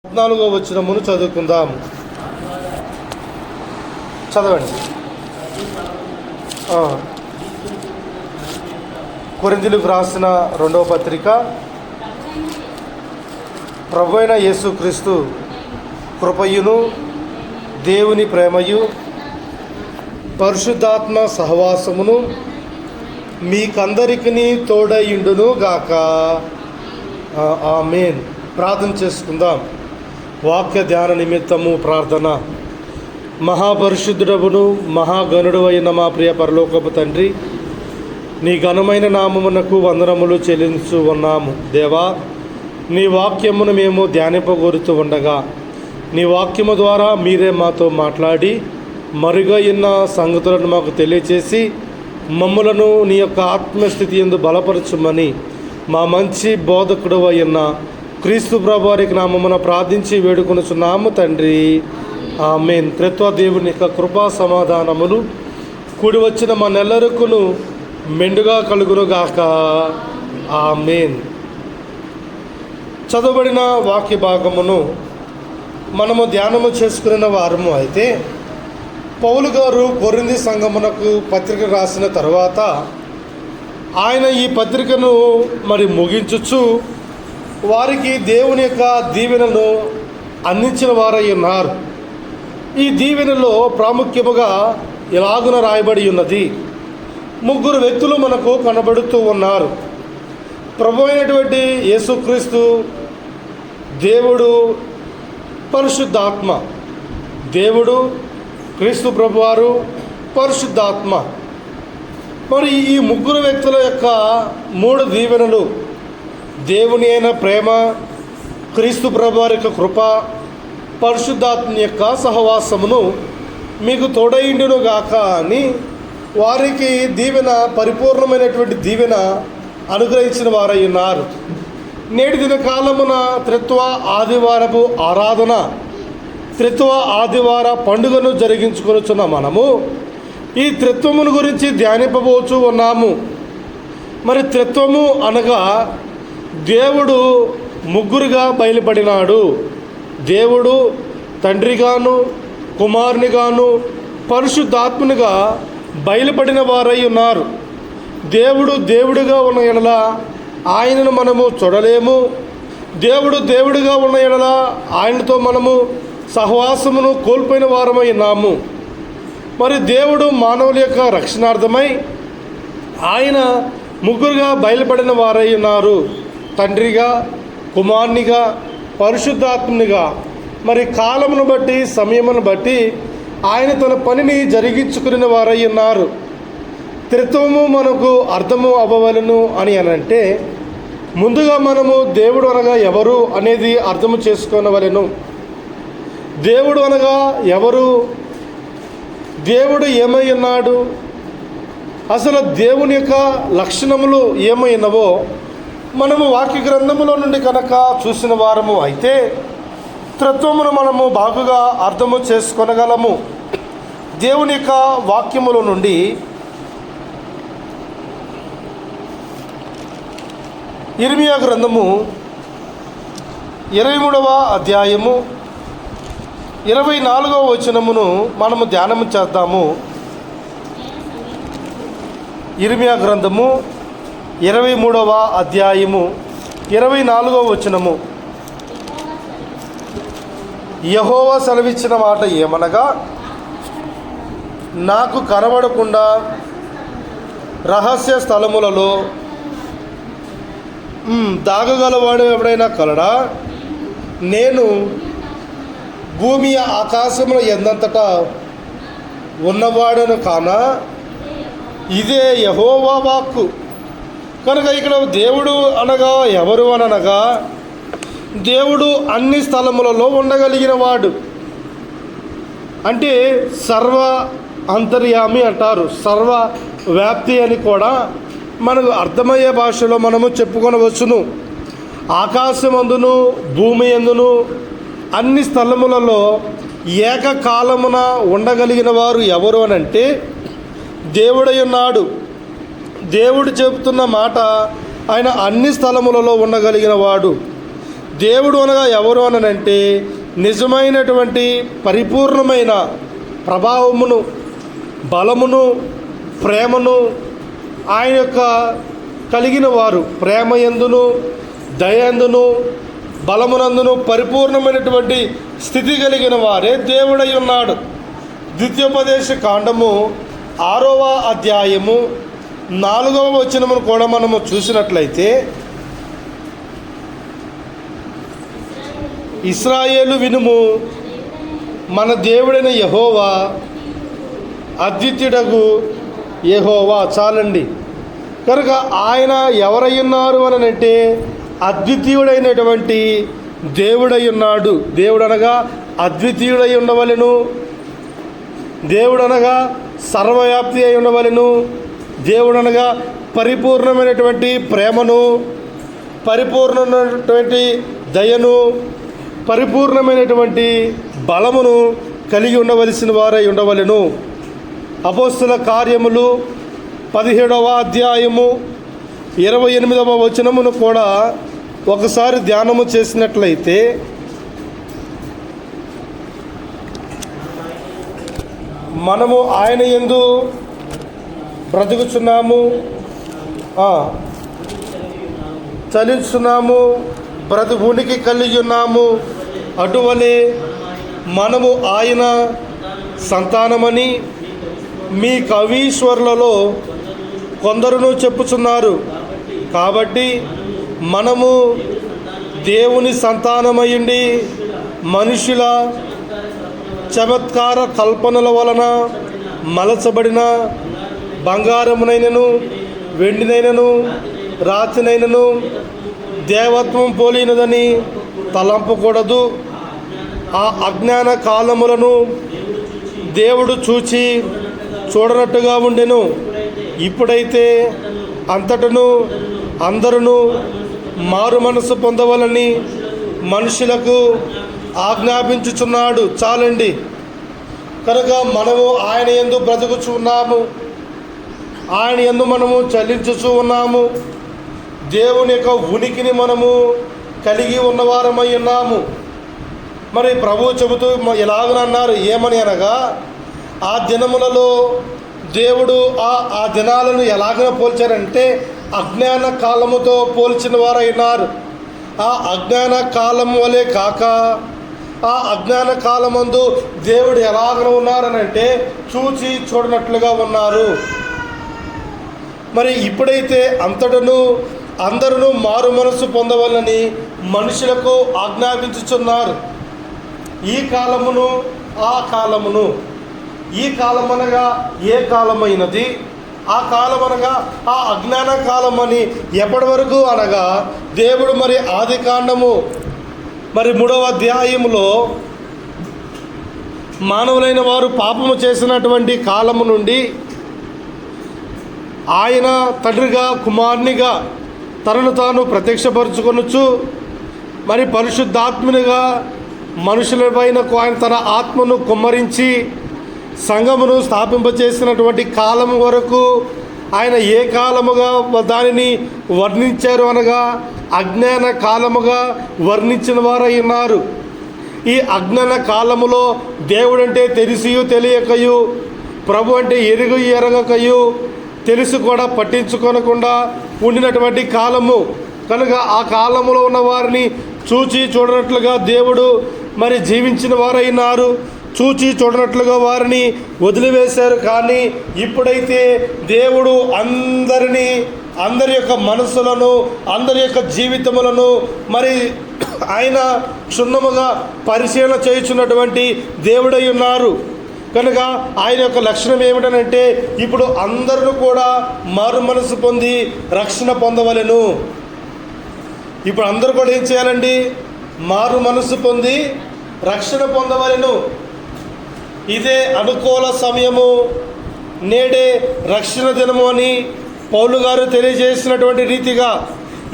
14వ వచనమును చదువుకుందాం. చదవండి. కొరింథీయులకు రాసిన 2వ పత్రిక. ప్రభువైన యేసుక్రీస్తు కృపయును దేవుని ప్రేమయు పరిశుద్ధాత్మ సహవాసమును మీకందరికీ తోడయుండును గాక. ఆమేన్. ప్రార్థన చేసుకుందాం. వాక్య ధ్యాన నిమిత్తము ప్రార్థన. మహాపరిశుద్ధుడవును మహాగణుడు అయిన మా ప్రియ పరలోకపు తండ్రి, నీ ఘనమైన నామమునకు వందనములు చెల్లించు ఉన్నాము. దేవా, నీ వాక్యమును మేము ధ్యానింపగోరుతూ ఉండగా నీ వాక్యము ద్వారా మీరే మాతో మాట్లాడి మరుగైన సంగతులను మాకు తెలియచేసి మమ్ములను నీ యొక్క ఆత్మస్థితి యందు బలపరచుమని మా మంచి బోధకుడు అయిన క్రీస్తు ప్రభువారికి నామమున ప్రార్థించి వేడుకొనుచున్నాము తండ్రి. ఆమేన్. త్రిత్వ దేవుని యొక్క కృపా సమాధానములు కూడి వచ్చిన మనెల్లరికును మెండుగా కలుగునుగాక. ఆమేన్. చదవబడిన వాక్య భాగమును మనము ధ్యానము చేసుకున్న వారము అయితే, పౌలు గారు కొరింథీ సంఘమునకు పత్రిక రాసిన తర్వాత ఆయన ఈ పత్రికను ముగించుచు వారికి దేవుని యొక్క దీవెనను అందించిన వారై ఉన్నారు. ఈ దీవెనలో ప్రాముఖ్యముగా ఇలాగున రాయబడి ఉన్నది. 3 వ్యక్తులు మనకు కనబడుతూ ఉన్నారు. ప్రభు అయినటువంటి యేసుక్రీస్తు, దేవుడు, పరిశుద్ధాత్మ. దేవుడు, క్రీస్తు ప్రభువారు, పరిశుద్ధాత్మ. మరి ఈ 3 వ్యక్తుల యొక్క 3 దీవెనలు, దేవుని అయిన ప్రేమ, క్రీస్తు ప్రభువారి యొక్క కృప, పరిశుద్ధాత్మ యొక్క సహవాసమును మీకు తోడైండును గాక అని వారికి దీవెన, పరిపూర్ణమైనటువంటి దీవెన అనుగ్రహించిన వారై ఉన్నారు. నేటి దిన కాలమున త్రిత్వ ఆదివారపు ఆరాధన, త్రిత్వ ఆదివార పండుగను జరిగించుకొనుచున్న మనము ఈ త్రిత్వమును గురించి ధ్యానింపబోచు ఉన్నాము. మరి త్రిత్వము అనగా దేవుడు 3గా బయలుపడినాడు. దేవుడు తండ్రిగాను, కుమారునిగాను, పరిశుద్ధాత్మునిగా బయలుపడిన వారై ఉన్నారు. దేవుడు దేవుడిగా ఉన్న ఎడల ఆయనను మనము చూడలేము. దేవుడు దేవుడిగా ఉన్న ఎడల ఆయనతో మనము సహవాసమును కోల్పోయిన వారమై ఉన్నాము. మరి దేవుడు మానవుల యొక్క రక్షణార్థమై ఆయన 3గా బయలుపడిన వారై ఉన్నారు. తండ్రిగా, కుమారునిగా, పరిశుద్ధాత్మునిగా. మరి కాలమును బట్టి, సమయమును బట్టి ఆయన తన పనిని జరిగించుకునే వారై ఉన్నారు. త్రిత్వము మనకు అర్థము అవ్వవలను అని అంటే ముందుగా మనము దేవుడు అనగా ఎవరు అనేది అర్థము చేసుకోనవలెను. దేవుడు అనగా ఎవరు, దేవుడు ఏమై ఉన్నాడు, అసలు దేవుని యొక్క లక్షణములు ఏమైనవో మనము వాక్య గ్రంథములో నుండి కనుక చూసిన వారము అయితే త్రిత్వమును మనము బాగుగా అర్థము చేసుకొనగలము. దేవుని యొక్క వాక్యముల నుండి ఇర్మియా గ్రంథము 23వ అధ్యాయము 24వ వచనమును మనము ధ్యానము చేద్దాము. ఇర్మియా గ్రంథము 23వ అధ్యాయము 24వ వచనము. యెహోవా సెలవిచ్చిన మాట ఏమనగా, నాకు కనబడకుండా రహస్య స్థలములలో దాగగలవాడు ఎవడైనా కలడా? నేను భూమి ఆకాశముల ఎందంతటా ఉన్నవాడను కానా? ఇదే యెహోవా వాక్కు. కనుక ఇక్కడ దేవుడు అనగా ఎవరు అనగా, దేవుడు అన్ని స్థలములలో ఉండగలిగిన వాడు. అంటే సర్వ అంతర్యామి అంటారు, సర్వ వ్యాప్తి అని కూడా మనకు అర్థమయ్యే భాషలో మనము చెప్పుకొనవచ్చును. ఆకాశమందును భూమి యందును అన్ని స్థలములలో ఏకకాలమున ఉండగలిగిన వారు ఎవరు అనంటే దేవుడై ఉన్నాడు. దేవుడు చెబుతున్న మాట ఆయన అన్ని స్థలములలో ఉండగలిగిన వాడు. దేవుడు అనగా ఎవరు అనంటే నిజమైనటువంటి పరిపూర్ణమైన ప్రభావమును, బలమును, ప్రేమను ఆయన యొక్క కలిగిన వారు, ప్రేమ యందును, దయందును, బలమునందును పరిపూర్ణమైనటువంటి స్థితి కలిగిన వారే దేవుడై ఉన్నాడు. ద్వితీయోపదేశ కాండము 6వ అధ్యాయము 4వ వచనమును కూడా మనము చూసినట్లయితే, ఇశ్రాయేలు వినుము, మన దేవుడైన యెహోవా అద్వితీయుడగు యెహోవా. చాలండి. కనుక ఆయన ఎవరై ఉన్నారు అని అంటే అద్వితీయుడైనటువంటి దేవుడై ఉన్నాడు. దేవుడనగా అద్వితీయుడై ఉండవలెను, దేవుడనగా సర్వవ్యాప్తి అయి ఉండవలెను, దేవుడనగా పరిపూర్ణమైనటువంటి ప్రేమను, పరిపూర్ణమైనటువంటి దయను, పరిపూర్ణమైనటువంటి బలమును కలిగి ఉండవలసిన వారై ఉండవలెను. అపోస్తల కార్యములు 17వ అధ్యాయము 28వ వచనమును కూడా ఒకసారి ధ్యానము చేసినట్లయితే, మనము ఆయన యందు బ్రతుకుచున్నాము, చలిస్తున్నాము, ఉనికి కలిగి ఉన్నాము. అటువలే మనము ఆయన సంతానమని మీ కవీశ్వరులలో కొందరును చెప్పుచున్నారు. కాబట్టి మనము దేవుని సంతానమయ్యుండి మనుషుల చమత్కార కల్పనల వలన మలచబడిన బంగారమునైనను, వెండినైనను, రాతినైనను దేవత్వం పోలినదని తలంపకూడదు. ఆ అజ్ఞాన కాలములను దేవుడు చూడనట్టుగా ఉండెను. ఇప్పుడైతే అంతటను అందరూ మారు మనసు పొందవలని మనుషులకు ఆజ్ఞాపించుచున్నాడు. చాలండి. కనుక మనము ఆయన యందు బ్రతుకుచు ఉన్నాము, ఆయన యందు మనము చలించుచు ఉన్నాము, దేవుని యొక్క ఉనికిని మనము కలిగి ఉన్నవారమై ఉన్నాము. మరి ప్రభువు చెబుతూ ఎలాగనన్నారు, ఏమని అనగా, ఆ దినములలో దేవుడు ఆ దినాలను ఎలాగ పోల్చారంటే అజ్ఞాన కాలముతో పోల్చిన వారైనారు. ఆ అజ్ఞాన కాలం వలె కాక ఆ అజ్ఞాన కాలమందు దేవుడు ఎలాగ ఉన్నారనంటే చూడనట్లుగా ఉన్నారు. మరి ఇప్పుడైతే అంతటను అందరూ మారు మనసు పొందవాలని మనుషులకు ఆజ్ఞాపించుచున్నారు. ఈ కాలమును ఆ కాలమును, ఈ కాలమనగా ఏ కాలమైనది, ఆ కాలమనగా ఆ అజ్ఞాన కాలం అని ఎప్పటి వరకు అనగా దేవుడు మరి ఆది కాండము 3వ అధ్యాయములో మానవులైన వారు పాపము చేసినటువంటి కాలము నుండి ఆయన తండ్రిగా కుమారునిగా తనను తాను ప్రత్యక్షపరుచుకొనుచు మరి పరిశుద్ధాత్మునిగా మనుషులపైన ఆయన తన ఆత్మను కుమ్మరించి సంఘమును స్థాపింపచేసినటువంటి కాలం వరకు ఆయన ఏ కాలముగా దానిని వర్ణించారు అనగా అజ్ఞాన కాలముగా వర్ణించిన వారై ఉన్నారు. ఈ అజ్ఞాన కాలములో దేవుడంటే తెలిసియు తెలియకయు, ప్రభు అంటే ఎరగకయు, తెలిసి కూడా పట్టించుకొనకుండా ఉండినటువంటి కాలము. కనుక ఆ కాలములో ఉన్న వారిని చూడనట్లుగా దేవుడు మరి జీవించిన వారైనారు, చూడనట్లుగా వారిని వదిలివేశారు. కానీ ఇప్పుడైతే దేవుడు అందరి యొక్క మనసులను, అందరి యొక్క జీవితములను మరి ఆయన క్షుణ్ణముగా పరిశీలన చేయుచున్నటువంటి దేవుడై ఉన్నారు. కనుక ఆయన యొక్క లక్షణం ఏమిటనంటే ఇప్పుడు అందరూ కూడా మారు మనసు పొంది రక్షణ పొందవలెను. ఇప్పుడు అందరూ కూడా ఏం చేయాలండి? మారు మనసు పొంది రక్షణ పొందవలెను. ఇదే అనుకూల సమయము, నేడే రక్షణ దినము అని పౌలు గారు తెలియజేసినటువంటి రీతిగా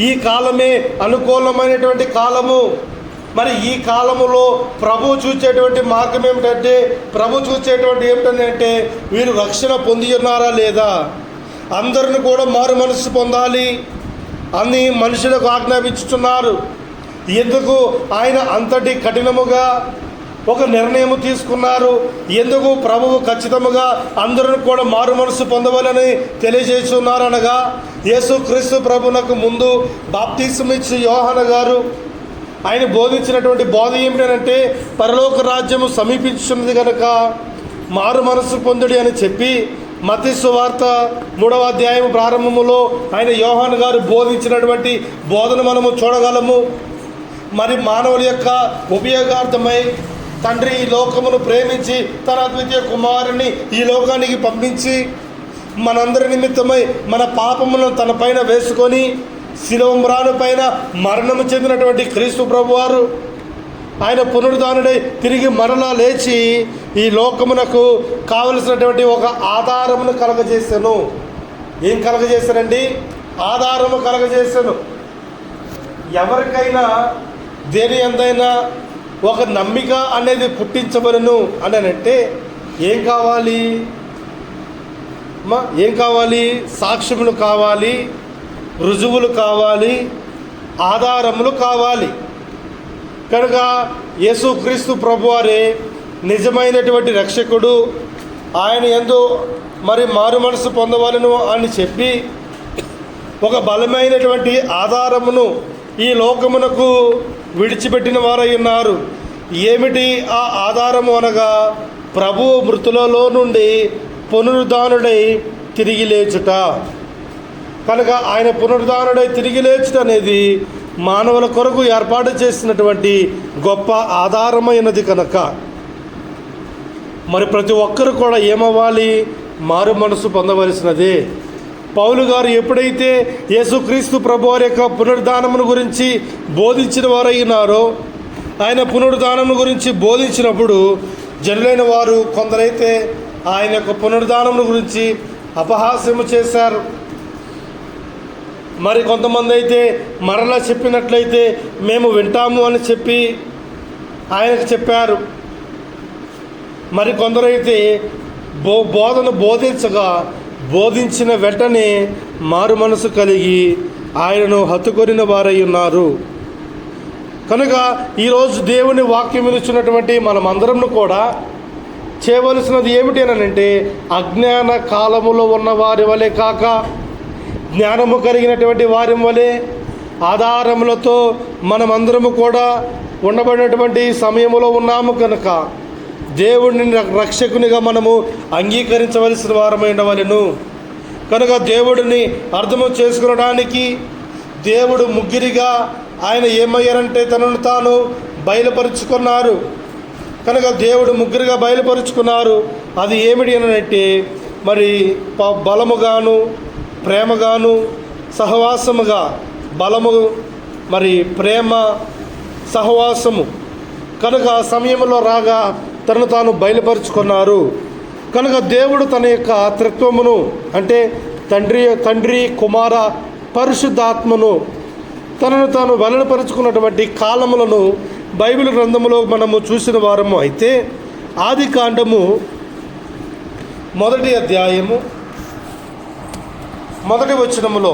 ఈ కాలమే అనుకూలమైనటువంటి కాలము. మరి ఈ కాలములో ప్రభు చూసేటువంటి మార్గం ఏమిటంటే, ఏమిటంటే వీరు రక్షణ పొంది ఉన్నారా లేదా, అందరిని కూడా మారు మనసు పొందాలి అని మనుషులకు ఆజ్ఞాపించుతున్నారు. ఎందుకు ఆయన అంతటి కఠినముగా ఒక నిర్ణయం తీసుకున్నారు? ఎందుకు ప్రభువు ఖచ్చితముగా అందరూ కూడా మారు మనసు పొందవాలని తెలియజేస్తున్నారు అనగా, యేసుక్రీస్తు ప్రభునకు ముందు బాప్తిస్మం ఇచ్చి యోహాను గారు ఆయన బోధించినటువంటి బోధ ఏమిటంటే, పరలోక రాజ్యము సమీపించున్నది కనుక మారు మనసు పొందుడి అని చెప్పి మత్తయి సువార్త 3వ అధ్యాయం ప్రారంభములో ఆయన యోహాను గారు బోధించినటువంటి బోధన మనము చూడగలము. మరి మానవుల యొక్క ఉపయోగార్థమై తండ్రి ఈ లోకమును ప్రేమించి తన అద్వితీయ కుమారుని ఈ లోకానికి పంపించి మనందరి నిమిత్తమై మన పాపములను తన పైన వేసుకొని శిలువ మ్రాను పైన మరణము చెందినటువంటి క్రీస్తు ప్రభువారు ఆయన పునరుద్ధానుడై తిరిగి మరలా లేచి ఈ లోకమునకు కావలసినటువంటి ఒక ఆధారమును కలగజేశాను. ఏం కలగజేశానండి? ఆధారము కలగజేశాను. ఎవరికైనా దేని ఎందైనా ఒక నమ్మిక అనేది పుట్టించబడును అని అంటే ఏం కావాలి? ఏం కావాలి? సాక్ష్యములు కావాలి, రుజువులు కావాలి, ఆధారములు కావాలి. కనుక యేసుక్రీస్తు ప్రభువారే నిజమైనటువంటి రక్షకుడు, ఆయన యందు మరి మారు మనసు పొందవలను అని చెప్పి ఒక బలమైనటువంటి ఆధారమును ఈ లోకమునకు విడిచిపెట్టిన వారై ఉన్నారు. ఏమిటి ఆ ఆధారము అనగా, ప్రభువు మృతులలో నుండి పునరుద్ధానుడై తిరిగి లేచుట. కనుక ఆయన పునరుద్ధానుడై తిరిగి లేచుట అనేది మానవుల కొరకు ఏర్పాటు చేసినటువంటి గొప్ప ఆధారమైనది. కనుక మరి ప్రతి ఒక్కరు కూడా ఏమవ్వాలి? మారు మనసు పొందవలసినదే. పౌలు గారు ఎప్పుడైతే యేసుక్రీస్తు ప్రభువారి యొక్క పునరుద్ధానమును గురించి బోధించిన వారైనారో, ఆయన పునరుద్ధానము గురించి బోధించినప్పుడు జనులైన వారు కొందరైతే ఆయన యొక్క పునరుద్ధానమును గురించి అపహాస్యము చేశారు. మరి కొంతమంది అయితే మరలా చెప్పినట్లయితే మేము వింటాము అని చెప్పి ఆయనకు చెప్పారు. మరి కొందరైతే బోధను బోధించిన వెంటనే మారు మనసు కలిగి ఆయనను హత్తుకొనిన వారై ఉన్నారు. కనుక ఈరోజు దేవుని వాక్యం వినుచున్నటువంటి మనమందరం కూడా చేయవలసినది ఏమిటి అని అంటే, అజ్ఞాన కాలములో ఉన్న వారి వలె కాక జ్ఞానము కలిగినటువంటి వారి వలె ఆధారములతో మనమందరము కూడా ఉండబడినటువంటి సమయంలో ఉన్నాము. కనుక దేవుడిని రక్షకునిగా మనము అంగీకరించవలసిన వారమై ఉండవలెను. కనుక దేవుడిని అర్థము చేసుకునడానికి దేవుడు ముగ్గురిగా ఆయన ఏమయ్యారంటే తనను తాను బయలుపరుచుకున్నారు. కనుక దేవుడు ముగ్గురుగా బయలుపరుచుకున్నారు. అది ఏమిటి అనంటే, మరి బలముగాను, ప్రేమగాను, సహవాసముగా. బలము, మరి ప్రేమ, సహవాసము. కనుక సమయంలో రాగా తనను తాను బయలుపరుచుకున్నారు. కనుక దేవుడు తన యొక్క త్రిత్వమును అంటే తండ్రి, కుమార, పరిశుద్ధాత్మను తనను తాను వెల్లడిపరుచుకున్నటువంటి కాలములను బైబిల్ గ్రంథములో మనము చూసిన వారము. అయితే ఆది కాండము 1వ అధ్యాయము 1వ వచనములో,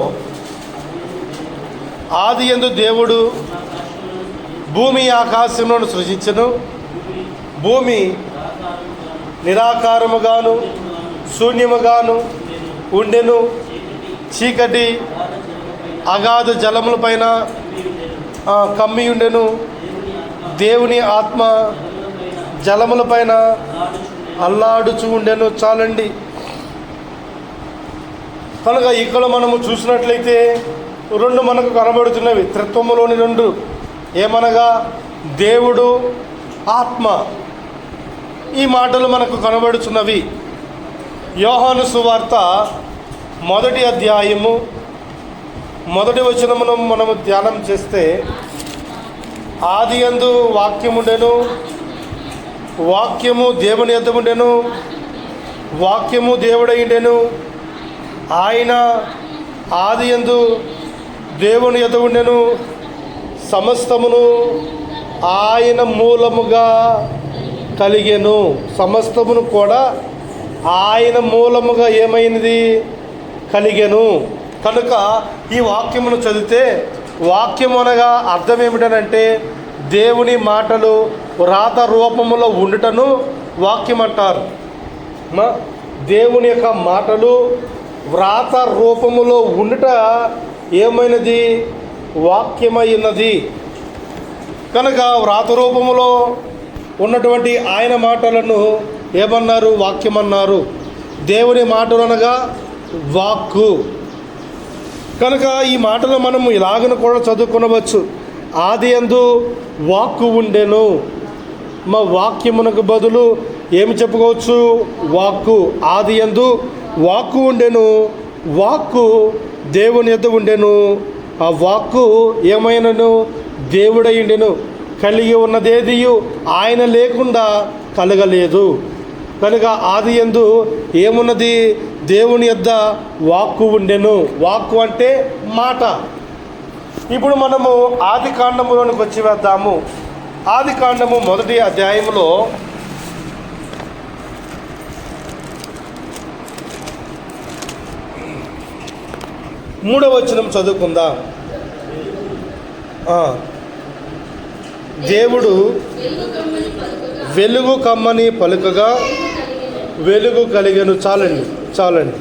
ఆదియందు దేవుడు భూమి ఆకాశములను సృజించెను. భూమి నిరాకారముగాను శూన్యముగాను ఉండెను. చీకటి అగాధ జలములపైన కమ్మి ఉండెను. దేవుని ఆత్మ జలములపైన అల్లాడుచు ఉండెను. చాలండి. కనుక ఇక్కడ మనము చూసినట్లయితే 2 మనకు కనబడుతున్నవి, త్రిత్వములోని 2. ఏమనగా దేవుడు, ఆత్మ. ఈ మాటలు మనకు కనబడుతున్నవి. యోహాను సువార్త 1వ అధ్యాయము 1వ వచనమును మనము ధ్యానం చేస్తే, ఆదియందు వాక్యముండెను, వాక్యము దేవుని యొద్ద ఉండెను, వాక్యము దేవుడైండెను. ఆయన ఆదియందు దేవుని యొద్ద ఉండెను. సమస్తమును ఆయన మూలముగా కలిగెను. సమస్తమును కూడా ఆయన మూలముగా ఏమైనది? కలిగెను. కనుక ఈ వాక్యమును చదివితే వాక్యం అనగా అర్థం ఏమిటనంటే దేవుని మాటలు వ్రాత రూపములో ఉండుటను వాక్యం అంటారు. దేవుని యొక్క మాటలు వ్రాత రూపములో ఉండుట ఏమైనది? వాక్యమైనది. కనుక వ్రాత రూపములో ఉన్నటువంటి ఆయన మాటలను ఏమన్నారు? వాక్యమన్నారు. దేవుని మాటలు అనగా వాక్కు. కనుక ఈ మాటలు మనము ఇలాగను కూడా చదువుకునవచ్చు. ఆది యందు వాక్కు ఉండెను. మా వాక్యమునకు బదులు ఏమి చెప్పుకోవచ్చు? వాక్కు. ఆది యందు వాక్కు ఉండెను, వాక్కు దేవుని యొద్ద ఉండెను, ఆ వాక్కు ఏమైనను? దేవుడై ఉండెను. కలిగి ఉన్నదేదియు ఆయన లేకుండా కలగలేదు. కనుక ఆది యందు ఏమున్నది? దేవుని యొద్ద వాక్కు ఉండెను. వాక్కు అంటే మాట. ఇప్పుడు మనము ఆది కాండములోనికి వచ్చి వేద్దాము. ఆది కాండము 1వ అధ్యాయంలో 3వ వచనం చదువుకుందాం. దేవుడు వెలుగు కమ్మని పలుకగా వెలుగు కలిగెను. చాలండి.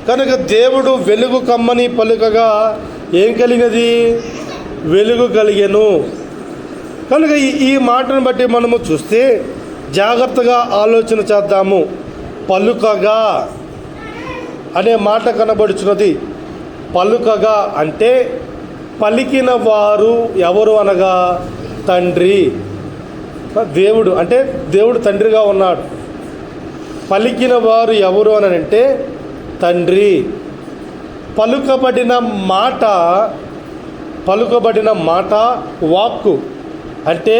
కనుక దేవుడు వెలుగు కమ్మని పలుకగా ఏం కలిగినది? వెలుగు కలిగెను. కనుక ఈ మాటను బట్టి మనము చూస్తే జాగ్రత్తగా ఆలోచన చేద్దాము. పలుకగా అనే మాట కనబడుచున్నది. పలుకగా అంటే పలికిన వారు ఎవరు అనగా తండ్రి. దేవుడు అంటే దేవుడు తండ్రిగా ఉన్నాడు. పలికిన వారు ఎవరు అని అంటే తండ్రి. పలుకబడిన మాట వాక్కు అంటే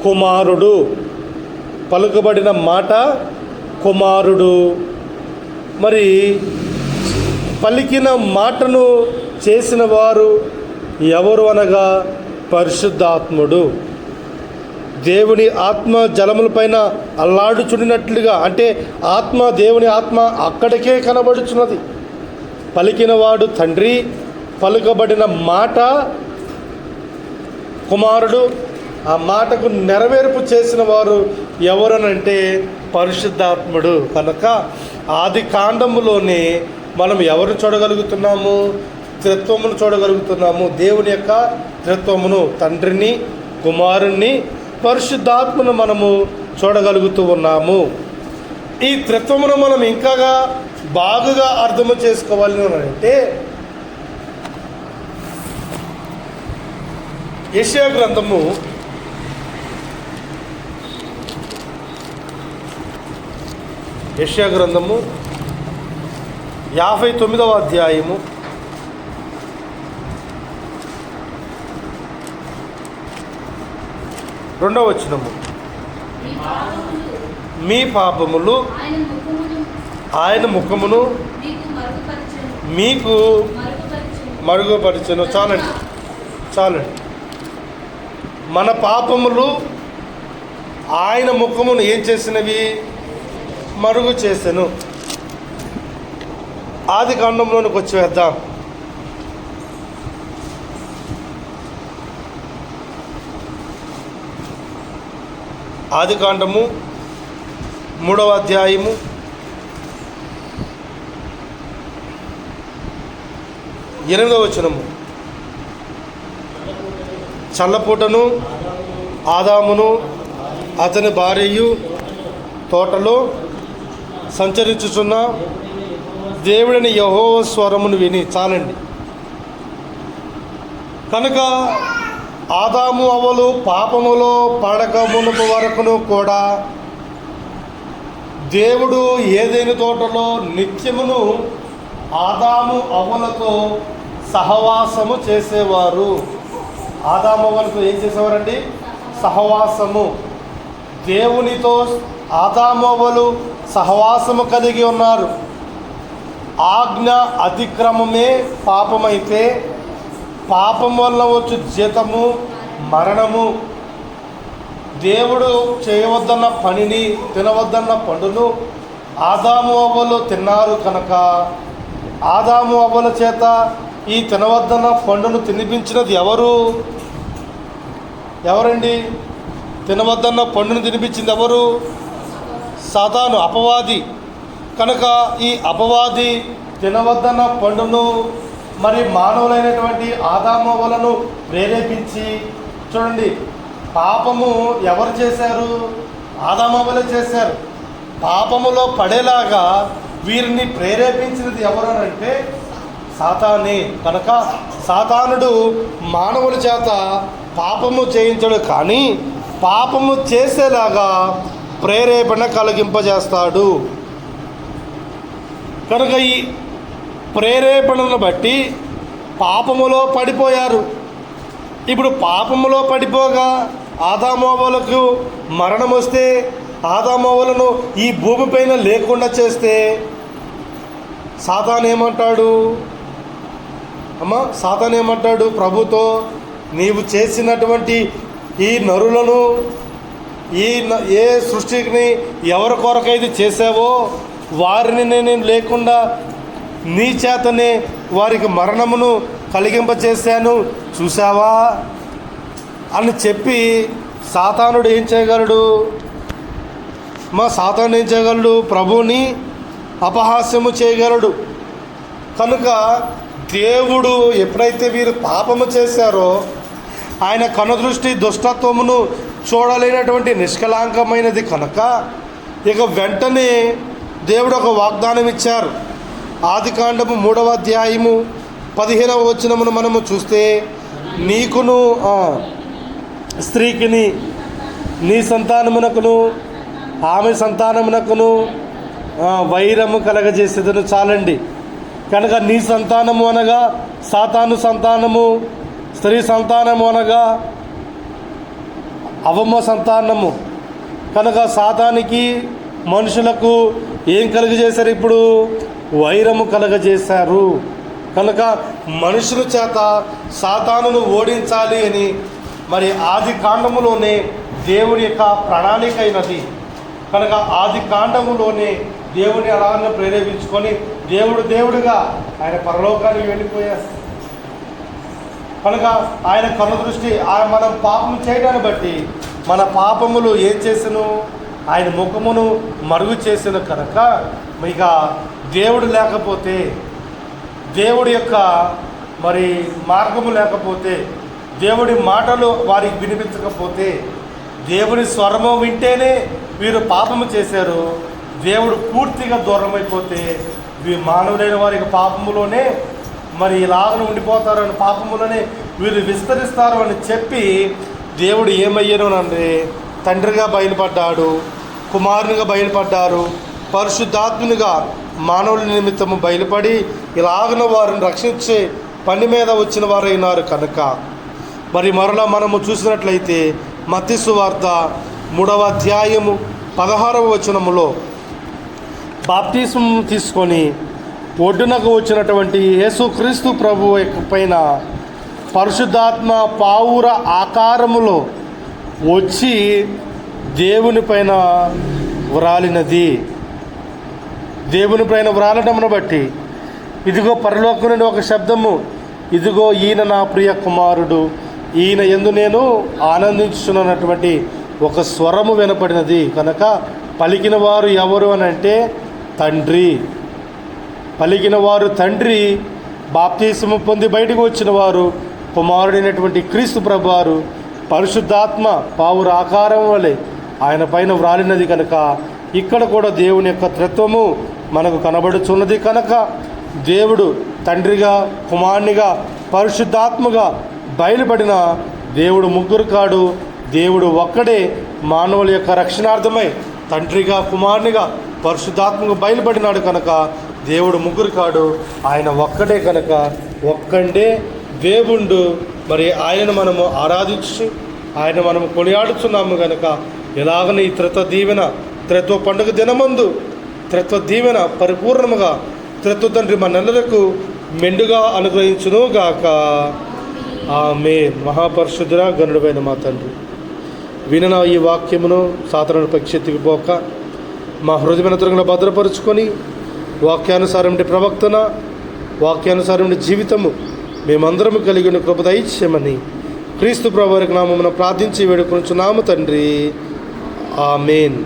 కుమారుడు. పలుకబడిన మాట కుమారుడు. మరి పలికిన మాటను చేసిన వారు ఎవరు అనగా పరిశుద్ధాత్ముడు. దేవుని ఆత్మ జలములపైన అల్లాడుచుడినట్లుగా అంటే దేవుని ఆత్మ అక్కడికే కనబడుచున్నది. పలికినవాడు తండ్రి, పలుకబడిన మాట కుమారుడు. ఆ మాటకు నెరవేర్పు చేసిన వారు ఎవరనంటే పరిశుద్ధాత్ముడు. కనుక ఆది కాండములోనే మనం ఎవరు చూడగలుగుతున్నాము? త్రిత్వమును చూడగలుగుతున్నాము. దేవుని యొక్క త్రిత్వమును, తండ్రిని, కుమారుణ్ణి, పరిశుద్ధాత్మను మనము చూడగలుగుతూ ఉన్నాము. ఈ త్రిత్వమును మనం ఇంకా బాగుగా అర్థము చేసుకోవాలి అంటే యెషయా గ్రంథము 59వ అధ్యాయము 2వ వచనము. మీ పాపములు ఆయన ముఖమును మీకు మరుగుపరచెను. చాలండి. మన పాపములు ఆయన ముఖమును ఏం చేసినవి? మరుగు చేసెను. ఆది కాండంలోనికి వచ్చి వేద్దాం. ఆది కాండము 3వ అధ్యాయము 8వ వచనము. చల్లపూటను ఆదామును అతని భార్యయు తోటలో సంచరించుచున్న దేవుడిని యెహోవా స్వరమును విని. చాలండి. కనుక ఆదాము అవ్వలు పాపములో పడక మునుపు వరకును కూడా దేవుడు ఏదైనా తోటలో నిత్యమును ఆదాము అవ్వలతో సహవాసము చేసేవారు. ఆదాము అవ్వలతో ఏం చేసేవారండి? సహవాసము. దేవునితో ఆదాము అవ్వలు సహవాసము కలిగి ఉన్నారు. ఆజ్ఞ అతిక్రమమే పాపమైతే పాపం వల్ల వచ్చు జీతము మరణము. దేవుడు చేయవద్దన్న పనిని, తినవద్దన్న పండును ఆదాము అవ్వలు తిన్నారు. కనుక ఆదాము అవ్వల చేత ఈ తినవద్దన్న పండును తినిపించినది ఎవరండి? తినవద్దన్న పండును తినిపించింది ఎవరు? సాతాను, అపవాది. కనుక ఈ అపవాది తినవద్దన్న పండును మరి మానవులైనటువంటి ఆదామవ్వలను ప్రేరేపించి, చూడండి, పాపము ఎవరు చేశారు? ఆదామవ్వలే చేశారు. పాపములో పడేలాగా వీరిని ప్రేరేపించినది ఎవరు అంటే సాతానే. కనుక సాతానుడు మానవుల చేత పాపము చేయించడు, కానీ పాపము చేసేలాగా ప్రేరేపణ కలిగింపజేస్తాడు. కనుక ఈ ప్రేరేపణను బట్టి పాపములో పడిపోయారు. ఇప్పుడు పాపములో పడిపోగా ఆదామవ్వలకు మరణం వస్తే, ఆదామవ్వలను ఈ భూమిపైన లేకుండా చేస్తే సాతాను ఏమంటాడు? సాతాను ఏమంటాడు ప్రభుతో? నీవు చేసినటువంటి ఈ నరులను, ఏ సృష్టిని ఎవరి కొరకైతే చేసావో వారిని నేను లేకుండా నీ చేతనే వారికి మరణమును కలిగింపచేశాను, చూసావా అని చెప్పి సాతానుడు ఏం చేయగలడు? సాతాను ఏం చేయగలడు? ప్రభువుని అపహాస్యము చేయగలడు. కనుక దేవుడు ఎప్పుడైతే వీరు పాపము చేశారో ఆయన కనుదృష్టి దుష్టత్వమును చూడలేనటువంటి నిష్కలాంకమైనది కనుక ఇక వెంటనే దేవుడు ఒక వాగ్దానం ఇచ్చారు. ఆదికాండము 3వ అధ్యాయము 15వ వచనమును మనము చూస్తే, నీకును స్త్రీకిని, నీ సంతానమునకును ఆమె సంతానమునకును వైరము కలగజేసేదను. చాలండి. కనుక నీ సంతానము అనగా సాతాను సంతానము, స్త్రీ సంతానము అనగా అవమ సంతానము. కనుక సాతానికి మనుషులకు ఏం కలుగజేశారు? ఇప్పుడు వైరము కలగజేశారు. కనుక మనుషుల చేత సాతానును ఓడించాలి అని మరి ఆది కాండములోనే దేవుని యొక్క ప్రణాళిక అయినది. కనుక ఆది కాండములోనే దేవుని అలాగే ప్రేరేపించుకొని దేవుడుగా ఆయన పరలోకానికి వెళ్ళిపోయారు. కనుక ఆయన కనుదృష్టి మనం పాపం చేయడాన్ని బట్టి మన పాపములు ఏం చేసను? ఆయన ముఖమును మరుగు చేసిన కనుక ఇక దేవుడు లేకపోతే, దేవుడి యొక్క మరి మార్గము లేకపోతే, దేవుడి మాటలు వారికి వినిపించకపోతే, దేవుని స్వరము వింటేనే వీరు పాపము చేశారు. దేవుడు పూర్తిగా దూరమైపోతే మానవులైన వారికి పాపములోనే మరి ఇలాగను ఉండిపోతారని, పాపములోనే వీరు విస్తరిస్తారు అని చెప్పి దేవుడు ఏమయ్యాను అంటే తండ్రిగా బయలుపడ్డాడు, కుమారునిగా బయలుపడ్డారు, పరిశుద్ధాత్మునిగా మానవుల నిమిత్తము బయలుపడి ఇలాగన వారిని రక్షించే పని మీద వచ్చిన వారైనారు. కనుక మరి మరలా మనము చూసినట్లయితే మత్తయి సువార్త 3వ అధ్యాయము 16వ వచనములో బాప్తిస్మం తీసుకొని ఒడ్డునకు వచ్చినటువంటి యేసుక్రీస్తు ప్రభు పైన పరిశుద్ధాత్మ పావుర ఆకారములో వచ్చి దేవుని పైన వ్రాలినది. దేవుని పైన వ్రాలటమును బట్టి ఇదిగో పరలోకం నుండి ఒక శబ్దము, ఇదిగో ఈయన నా ప్రియ కుమారుడు, ఈయన యందు నేను ఆనందించుచున్నటువంటి ఒక స్వరము వినపడినది. కనుక పలికిన వారు ఎవరు అని అంటే తండ్రి. పలికిన వారు తండ్రి, బాప్తిస్మము పొంది బయటకు వచ్చిన వారు కుమారుడైనటువంటి క్రీస్తు ప్రభువారు పరిశుద్ధాత్మ పావుర ఆకారం వలె ఆయన పైన వ్రాలినది. కనుక ఇక్కడ కూడా దేవుని యొక్క త్రిత్వము మనకు కనబడుచున్నది. కనుక దేవుడు తండ్రిగా, కుమారునిగా, పరిశుద్ధాత్మగా బయలుపడిన దేవుడు ముగ్గురు కాడు. దేవుడు ఒక్కడే మానవుల యొక్క రక్షణార్థమై తండ్రిగా, కుమారునిగా, పరిశుద్ధాత్మగా బయలుపడినాడు. కనుక దేవుడు ముగ్గురు కాడు, ఆయన ఒక్కడే. కనుక ఒక్కండే దేవుడు. మరి ఆయనను మనము ఆరాధించి ఆయన మనము కొనియాడుచున్నాము. కనుక ఎలాగని ఈ త్రిత్వ పండుగ దినమందు త్రిత్వ దీవెన పరిపూర్ణముగా త్రిత్వ తండ్రి మనందరకు మెండుగా అనుగ్రహించును గాక. ఆమేన్. మహాపరిశుద్ధుడ గనుడైన మా తండ్రి, వినన ఈ వాక్యమును సాతాను పక్షెత్తికి పోక మా హృదయమైన తొలగల భద్రపరుచుకొని వాక్యానుసారం ప్రవక్తన, వాక్యానుసారం జీవితము మేమందరము కలిగిన కృప దయచేయమని క్రీస్తు ప్రభువారి నామమున ప్రార్థించి వేడుకొనుచున్నాము తండ్రి. ఆమేన్.